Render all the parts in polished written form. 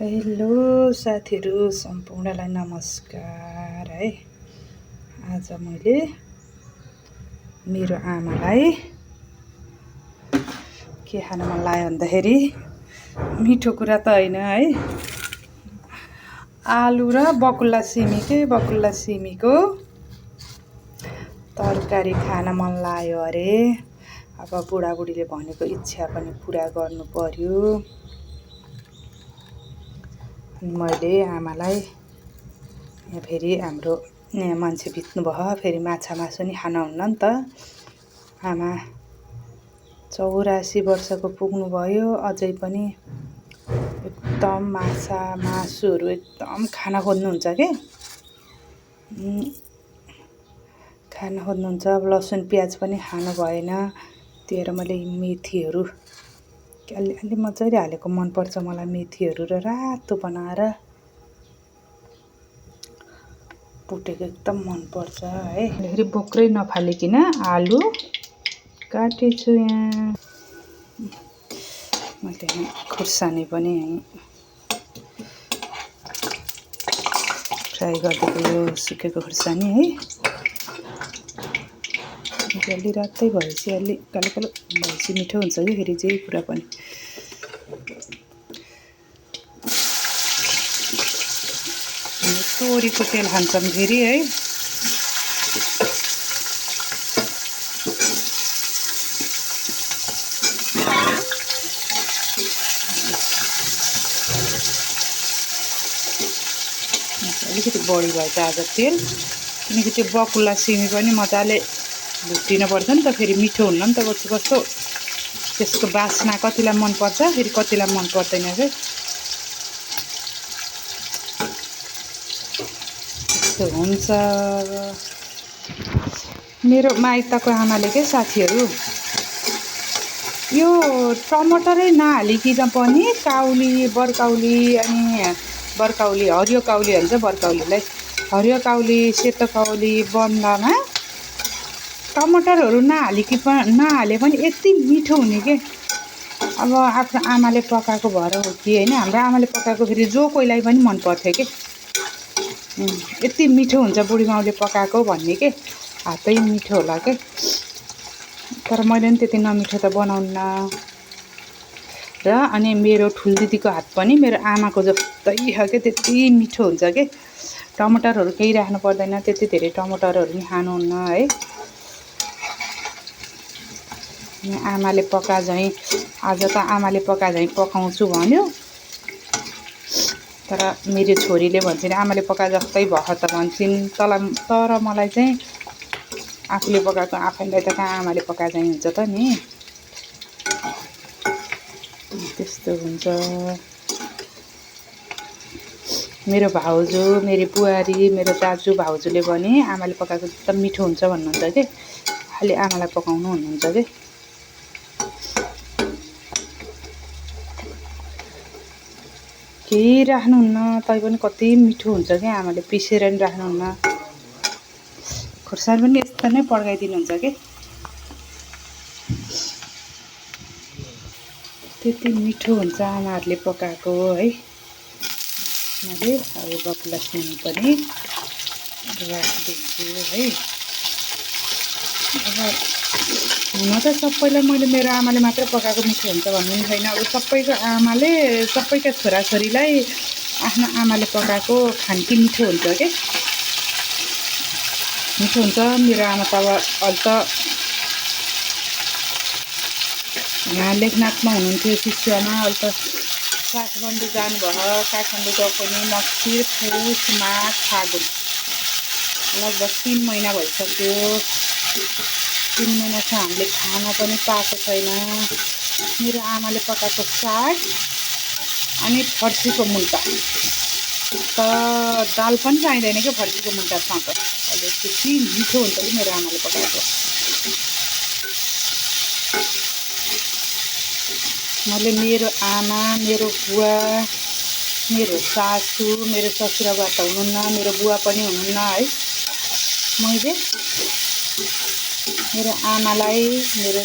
Hello साथीहरू सम्पूर्णलाई नमस्कार है। आज मैले मेरो आमालाई के खान मन लाग्यो भन्दाखेरि मिठो कुरा त होइन है, आलु र बकुल्ला सिमीको तरकारी खान मन लाग्यो अरे। अब बुढाबुढीले भनेको इच्छा पनि पुरा गर्नु पर्यो। मैले आमालाई यहाँ फेरि हाम्रो यहाँ मान्छे बित्नु भयो, फेरि माछा मासु नि खान हुन्न नि त। आमा 84 वर्षको पुग्नुभयो, अझै पनि एकदम माछा मासुहरू एकदम खान खोज्नुहुन्छ के खान खोज्नुहुन्छ। लसुन प्याज पनि खानु भएन। त्यही मैले मेथीहरू अलि मजाले हालेको मनपर्छ मलाई, मेथीहरू र रातो बनाएर भुटेको एकदम मनपर्छ है। फेरि बोक्रै नफालिकन आलु काटेछु। यहाँ मैले खुर्सानी पनि फ्राई गरिदिएको, यो सुकेको खुर्सानी है। अलि रातै भएपछि अलि कालो कालो भएपछि मिठो हुन्छ कि फेरि जे कुरा पनि। तोरीको तेल खान्छौँ फेरि है। अलिकति बढी भएछ आज तेल, किनकि त्यो बकुल्ला सिमी पनि मजाले भुटिनुपर्छ नि त, फेरि मिठो हुन्न नि त। कस्तो त्यसको बास्ना कतिलाई मनपर्छ, फेरि कतिलाई मन पर्दैन के। त्यस्तो हुन्छ। मेरो माइतको आमाले के साथीहरू यो टमाटरै नहालिकन पनि काउली बरकाउली अनि बरकाउली हरियो काउली भन्छ, बरकाउलीलाई हरियो काउली सेतो काउली बन्दामा टमाटरहरू नहाले पनि यति मिठो हुने के। अब आफ्नो आमाले पकाएको भएर हो कि होइन, हाम्रो आमाले पकाएको फेरि जो कोहीलाई पनि मन पर्थ्यो के। यति मिठो हुन्छ बुढी माउले पकाएको भन्ने के, हातै मिठो होला के। तर मैले पनि त्यति नमिठो त बनाउन्न। र अनि मेरो ठुलो दिदीको हात पनि मेरो आमाको जस्तै हो के, त्यति मिठो हुन्छ के। टमाटरहरू केही राख्नु पर्दैन, त्यति धेरै टमाटरहरू नि खानुहुन्न है। आमाले पका झैँ आज त आमाले पका झैँ पकाउँछु भन्यो, तर मेरो छोरीले भन्छन् आमाले पका जस्तै भयो त भन्छन्। तर मलाई चाहिँ आफूले पकाएको आफैलाई त कहाँ आमाले पका झैँ हुन्छ त नि। त्यस्तो हुन्छ। मेरो भाउजू, मेरो बुहारी, मेरो दाजु भाउजूले पनि आमाले पकाएको एकदम मिठो हुन्छ भन्नुहुन्छ कि, खालि आमालाई पकाउनु भन्नुहुन्छ कि। केही राख्नुहुन्न तै पनि कति मिठो हुन्छ क्या। आमाले पिसेर नि राख्नुहुन्न, खुर्सानी पनि यस्तो नै पड्काइदिनुहुन्छ कि, त्यति मिठो हुन्छ आमाहरूले पकाएको है। मैले अब बकुल्ला सिमी पनि राखिदिन्छु है। अब हुन त सबैलाई मैले मेरो आमाले मात्रै पकाएको मिठो हुन्छ भन्नु पनि छैन। अब सबैको आमाले सबैका छोराछोरीलाई आफ्नो आमाले पकाएको खान्की मिठो हुन्छ के, मिठो हुन्छ। मेरो आमा त अब अहिले त यहाँ लेखनाथमा हुनुहुन्थ्यो शिष्यमा, अहिले त काठमाडौँ जानुभयो। काठमाडौँ गएको नि मक्सिर पुस माघ फागुन लगभग 3 महिना भइसक्यो। 3 महिनासम्म हामीले खाना पनि पाएको छैन। मेरो आमाले पकाएको साग अनि फर्सीको मुन्टा त दाल पनि चाहिँदैन क्या, फर्सीको मुन्टासँग अहिले त्यति मिठो हुन्छ कि मेरो आमाले पकाएको। मैले मेरो आमा, मेरो बुवा, मेरो सासू, मेरो ससुराबा त हुनुहुन्न, मेरो बुवा पनि हुनुहुन्न है। मैले मेरो आमालाई, मेरो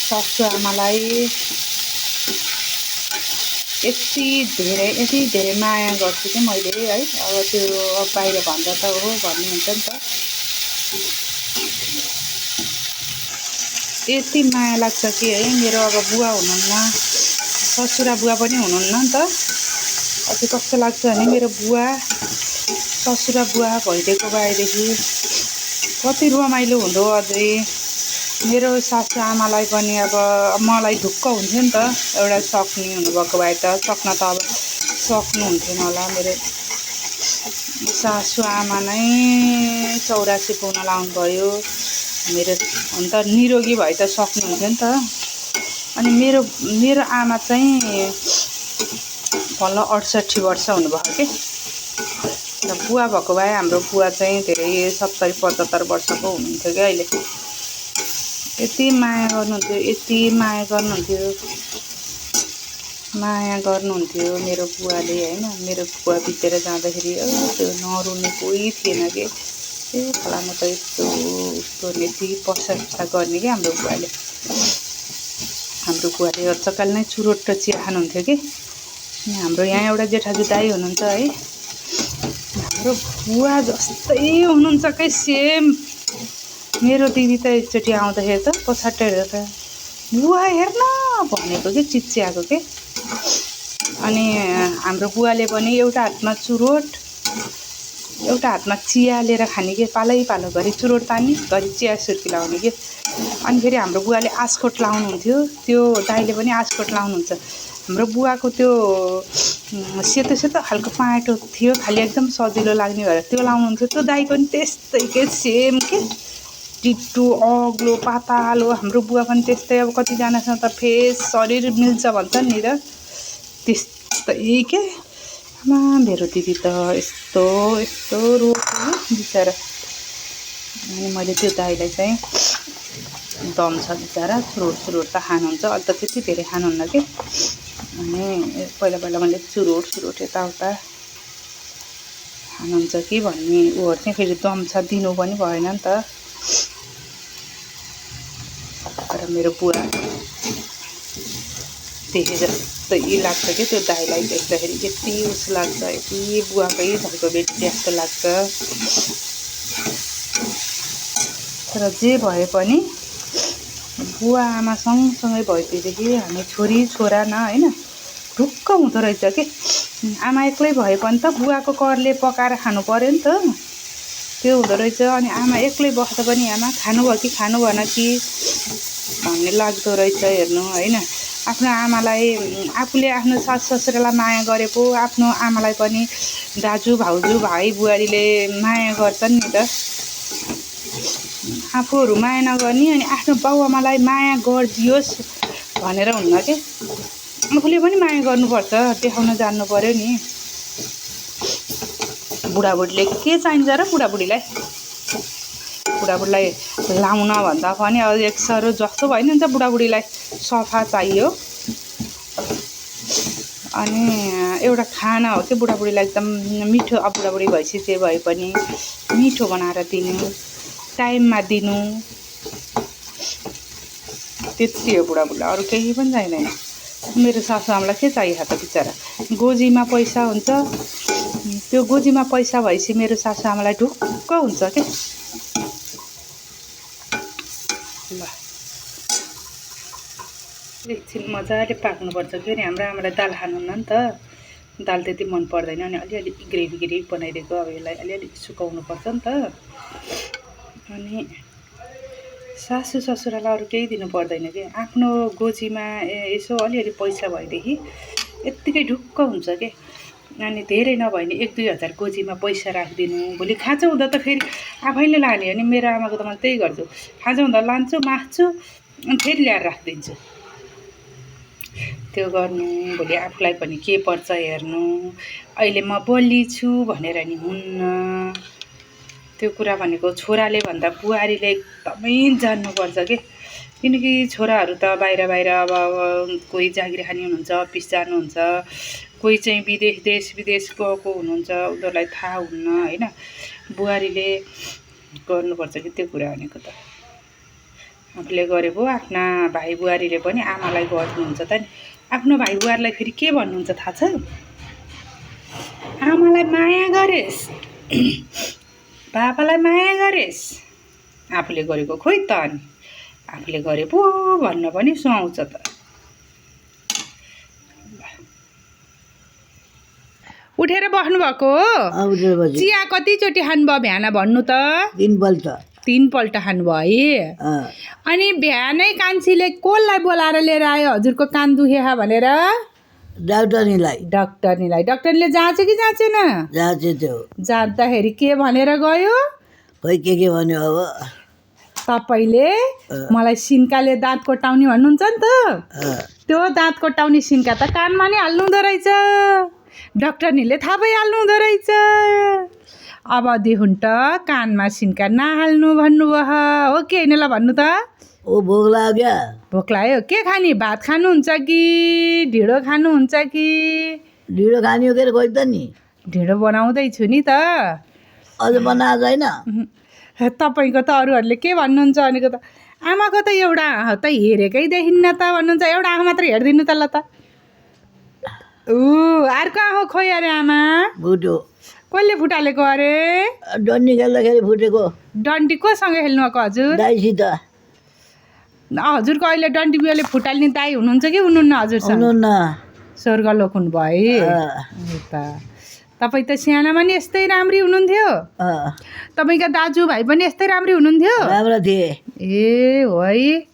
ससुआमालाई यति धेरै माया गर्छु कि मैले है। अब त्यो बाहिर भन्दा त हो भन्ने हुन्छ नि त। यति माया लाग्छ कि है मेरो अब बुवा हुनुहुन्न, ससुरा बुवा पनि हुनुहुन्न नि त। अझै कस्तो लाग्छ भने मेरो बुवा ससुरा बुवा भइदिएको भएदेखि कति रमाइलो हुँदो। अझै मेरो सासू आमालाई पनि अब मलाई ढुक्क हुन्थ्यो नि त, एउटा सक्ने हुनुभएको भए त। सक्न त अब सक्नुहुन्थेन होला, मेरो सासू आमा नै 84 पुग्न लाउनुभयो। मेरो अन्त निरोगी भए त सक्नुहुन्थ्यो नि त। अनि मेरो आमा चाहिँ बल्ल 68 वर्ष हुनुभयो कि। र बुवा भएको भए हाम्रो बुवा चाहिँ धेरै 70-75 वर्षको हुनुहुन्थ्यो कि अहिले। यति माया गर्नुहुन्थ्यो मेरो बुवाले होइन। मेरो बुवा बितेर जाँदाखेरि त्यो नरुने कोही थिएन कि। फलाना त यस्तो उस्तो यति प्रशंसा गर्ने कि हाम्रो बुवाले अचकाल नै चुरोट र चिया खानुहुन्थ्यो कि। हाम्रो यहाँ एउटा जेठाजु दाइ हुनुहुन्छ है, हाम्रो बुवा जस्तै हुनुहुन्छ कि सेम। मेरो दिदी त एकचोटि आउँदाखेरि त पछाडि हेरेर त बुवा हेर्न भनेको कि चिच्याएको के। अनि हाम्रो बुवाले पनि एउटा हातमा चुरोट एउटा हातमा चिया लिएर खाने कि। पालो घरि चुरोट तान्ने घरि चिया सुर्की लाउने कि। अनि फेरि हाम्रो बुवाले आस्कोट लाउनुहुन्थ्यो, त्यो दाइले पनि आस्कोट लाउनुहुन्छ। हाम्रो बुवाको त्यो सेतो खालको पाटो थियो, खालि एकदम सजिलो लाग्ने भएर त्यो लाउनुहुन्थ्यो। त्यो दाइको पनि त्यस्तै के सेम के, टिट्टु अग्लो पातालो। हाम्रो बुवा पनि त्यस्तै। अब कतिजनासँग त फेस शरीर मिल्छ भन्छन् नि त, त्यस्तै के। आमा मेरो दिदी त यस्तो रोक्यो बिचरा। अनि मैले त्यो दाइलाई चाहिँ दम छ बिचरा, चुरोट त खानुहुन्छ, अन्त त्यति धेरै खानुहुन्न कि। अनि पहिला मैले चुरोट यताउता खानुहुन्छ कि भन्ने उहरू चाहिँ फेरि दम छ दिनु पनि भएन नि त। तर मेरो बुवा देखे जस्तै लाग्छ कि त्यो दाइलाई देख्दाखेरि। यति उस लाग्छ, यति बुवाकै घरको बेटी जस्तो लाग्छ। तर जे भए पनि बुवा आमा सँगसँगै भएदेखि हामी छोरी छोरा न होइन ढुक्क हुँदो रहेछ कि। आमा एक्लै भए पनि त बुवाको करले पकाएर खानु पर्यो नि त, त्यो हुँदो रहेछ। अनि आमा एक्लै बस्दा पनि आमा खानुभयो कि खानु भएन कि भन्ने लाग्दो रहेछ हेर्नु होइन। आफ्नो आमालाई आफूले आफ्नो सास ससुरालाई माया गरे पो आफ्नो आमालाई पनि दाजु भाउजू भाइ बुहारीले माया गर्छन् नि त। आफूहरू माया नगर्ने अनि आफ्नो बाउआमालाई माया गरिदियोस् भनेर हुन्न के। आफूले पनि माया गर्नुपर्छ, देखाउन जान्नु पर्यो नि। बुढाबुढीले के चाहिन्छ र बुढाबुढीलाई लाउन भन्दा पनि अब एक सरो जस्तो भयो नि त बुढाबुढीलाई सफा चाहियो। अनि एउटा खाना हो कि बुढाबुढीलाई एकदम मिठो। अब बुढाबुढी भएपछि जे भए पनि मिठो बनाएर दिनु, टाइममा दिनु, त्यति हो बुढाबुढीलाई, अरू केही पनि चाहिँदैन। मेरो सासू आमालाई के चाहियो त बिचरा, गोजीमा पैसा हुन्छ, त्यो गोजीमा पैसा भएपछि मेरो सासू आमालाई ढुक्क हुन्छ के। ल एकछिन मजाले पाक्नुपर्छ कि। अनि हाम्रो आमालाई दाल खानुहुन्न नि त, दाल त्यति मन पर्दैन। अनि अलिअलि ग्रेभी बनाइदिएको। अब यसलाई अलिअलि सुकाउनुपर्छ नि त। अनि सासू ससुरालाई अरू केही दिनु पर्दैन कि। आफ्नो गोजीमा यसो अलिअलि पैसा भएदेखि यत्तिकै ढुक्क हुन्छ के। अनि धेरै नभए नि 1-2 हजार गोजीमा पैसा राखिदिनु। भोलि खाँचो हुँदा त फेरि आफैले लाने हो नि। मेरो आमाको त मैले त्यही गर्छु, खाँचो हुँदा लान्छु, मास्छु, अनि फेरि ल्याएर राखिदिन्छु। त्यो गर्नु, भोलि आफूलाई पनि के पर्छ हेर्नु। अहिले म बलिया छु भनेर नि हुन्न। त्यो कुरा भनेको छोराले भन्दा बुहारीले एकदमै जान्नुपर्छ के। किनकि छोराहरू त बाहिर अब कोही जागिर खानी हुनुहुन्छ, अफिस जानुहुन्छ, कोही चाहिँ देश विदेश गएको हुनुहुन्छ, उनीहरूलाई थाहा हुन्न होइन। बुहारीले गर्नुपर्छ कि त्यो कुरा भनेको त। आफूले गरे पो आफ्ना भाइ बुहारीले पनि आमालाई गर्नुहुन्छ त नि। आफ्नो भाइ बुहारीलाई फेरि के भन्नुहुन्छ थाहा छ? आमालाई माया गरेस्, बाबालाई माया गरेस्। आफूले गरेको खोइ त, अनि आफूले गरे पो भन्न पनि सुहाउँछ त। उठेर बस्नुभएको हो? चिया कतिचोटि खानुभयो बिहान भन्नु त? 3 पल्ट खानुभयो है। अनि बिहानै कान्छीले कसलाई बोलाएर लिएर आयो हजुरको कान दुखेको भनेर? डाक्टरनीलाई। डाक्टरले जाँच्यो कि जाँचेन? जाँच्यो। जाँच्दाखेरि के भनेर गयो? खोइ के भन्यो अब? तपाईँले मलाई सिन्काले दाँत कोटाउने भन्नुहुन्छ नि त, त्यो दाँत कोटाउने सिन्का त कानमा नि हाल्नु हुँदो रहेछ। डाक्टरनीले थाहा पाइहाल्नु हुँदो रहेछ। अबदेखि त कानमा सिन्का नहाल्नु भन्नुभयो हो कि होइन? ल भन्नु त। भोक लाग्यो। भोक लाग्यो? के खाने? भात खानुहुन्छ कि ढिँडो खानुहुन्छ कि? ढिँडो खाने हो के खोइ त नि। ढिँडो बनाउँदैछु नि त। अझ बनाएको छैन? तपाईँको त अरूहरूले के भन्नुहुन्छ भनेको त, आमाको त एउटा आँखा त हेरेकै देखिन्न त भन्नुहुन्छ। एउटा आँखा मात्र हेरिदिनु त ल त। अर्को आँखा खोइ अरे आमा? फुट्यो। कसले फुटालेको अरे? डन्डी खेल्दाखेरि फुटेको। डन्डी कोसँग खेल्नु भएको हजुर? दाइसित। हजुरको अहिले डन्डी बियोले फुटाल्ने दाइ हुनुहुन्छ कि हुनुहुन्न हजुरसँग? हुनुहुन्न। स्वर्गलोक हुनुभयो त। तपाईँ त सानामा नि यस्तै राम्री हुनुहुन्थ्यो। तपाईँका दाजुभाइ पनि यस्तै राम्री हुनुहुन्थ्यो? राम्रो थिए। ए हो है।